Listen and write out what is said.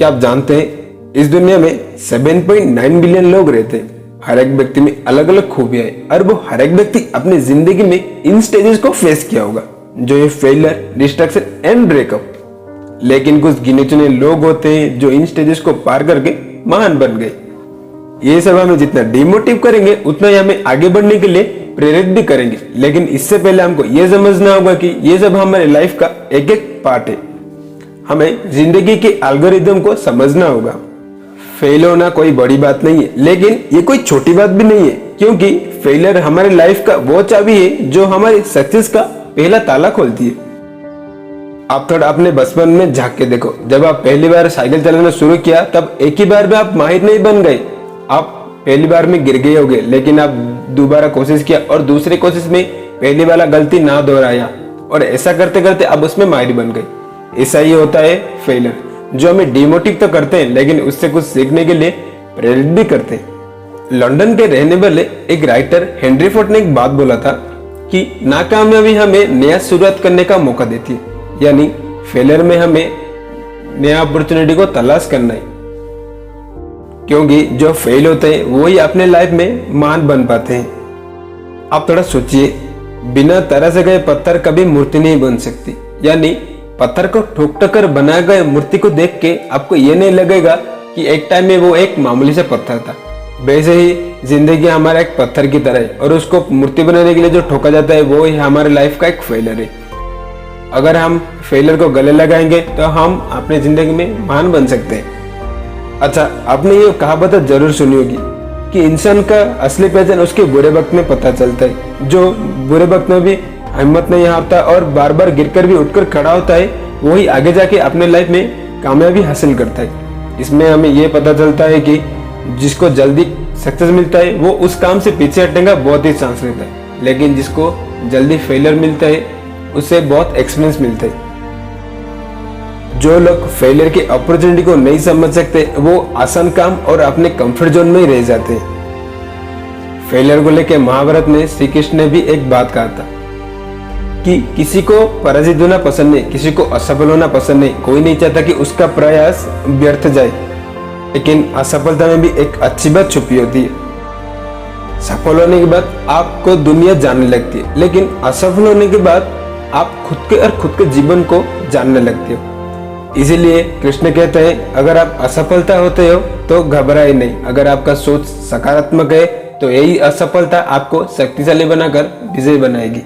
क्या आप जानते हैं इस दुनिया में 7.9 बिलियन लोग रहते हैं। हर एक व्यक्ति में अलग अलग खूबियां हैं और वो हर एक व्यक्ति अपनी जिंदगी में इन स्टेजेस को फेस किया होगा, जो ये फेलियर, डिस्ट्रैक्शन एंड ब्रेकअप। लेकिन कुछ गिने चुने लोग होते हैं जो इन स्टेजेस को पार करके महान बन गए। ये सब हमें जितना डिमोटिव करेंगे उतना ही हमें आगे बढ़ने के लिए प्रेरित भी करेंगे। लेकिन इससे पहले हमको ये समझना होगा कि ये सब हमारे लाइफ का एक एक पार्ट है। हमें जिंदगी के एल्गोरिदम को समझना होगा। फेल होना कोई बड़ी बात नहीं है, लेकिन ये कोई छोटी बात भी नहीं है, क्योंकि फेलियर हमारे लाइफ का वो चाबी है जो हमारी सक्सेस का पहला ताला खोलती है। आप थोड़ा अपने बचपन में झांक के देखो। जब आप पहली बार साइकिल चलाना शुरू किया तब एक ही बार में आप माहिर नहीं बन गए। आप पहली बार में गिर गए होगे, लेकिन आप दोबारा कोशिश किया और दूसरी कोशिश में पहली वाला गलती ना दोहराया, और ऐसा करते करते अब उसमें माहिर बन गए। ऐसा ही होता है फेलियर, जो हमें डिमोटिव तो करते हैं लेकिन उससे कुछ सीखने के लिए प्रेरित भी करते हैं। लंदन के रहने वाले एक राइटर हेनरी फोर्ड ने एक बात बोला था कि नाकामयाबी हमें नया शुरुआत करने का मौका देती है, यानी फेलियर में हमें नया अपॉर्चुनिटी को तलाश करना है, क्योंकि जो फेल होते हैं वही अपने लाइफ में महान बन पाते हैं। आप थोड़ा सोचिए, बिना तरसे गए पत्थर कभी मूर्ति नहीं बन सकती, यानी पत्थर को ठोक कर बनाए गए मूर्ति को देख के आपको ये नहीं लगेगा कि एक टाइम में वो एक मामूली सा पत्थर था। वैसे ही जिंदगी हमारा एक पत्थर की तरह है, और उसको मूर्ति बनाने के लिए जो ठोका जाता है वो ही हमारे लाइफ का एक फेलियर है। अगर हम फेलियर को गले लगाएंगे तो हम अपनी जिंदगी में महान बन सकते हैं। अच्छा, आपने ये कहावत जरूर सुनी होगी कि इंसान का असली पहचान उसके बुरे वक्त में पता चलता है। जो बुरे वक्त में भी हिम्मत नहीं हारता और बार बार गिरकर भी उठकर खड़ा होता है, वही आगे जाके अपने लाइफ में कामयाबी हासिल करता है। इसमें हमें ये पता चलता है कि जिसको जल्दी सक्सेस मिलता है वो उस काम से पीछे हटने का बहुत ही चांस रहता है, लेकिन जिसको जल्दी फेलियर मिलता है उससे बहुत एक्सपीरियंस मिलता है। जो लोग फेलियर की अपॉर्चुनिटी को नहीं समझ सकते वो आसान काम और अपने कंफर्ट जोन में ही रह जाते हैं। फेलियर को लेकर महाभारत में श्री कृष्ण ने भी एक बात कहा था कि किसी को पराजित होना पसंद नहीं, किसी को असफल होना पसंद नहीं। कोई नहीं चाहता कि उसका प्रयास व्यर्थ जाए, लेकिन असफलता में भी एक अच्छी बात छुपी होती है। सफल होने के बाद आपको दुनिया जानने लगती है, लेकिन असफल होने के बाद आप खुद के और खुद के जीवन को जानने लगते हो। इसीलिए कृष्ण कहते हैं, अगर आप असफलता होते हो तो घबराए नहीं। अगर आपका सोच सकारात्मक है तो यही असफलता आपको शक्तिशाली बनाकर विजय बनाएगी।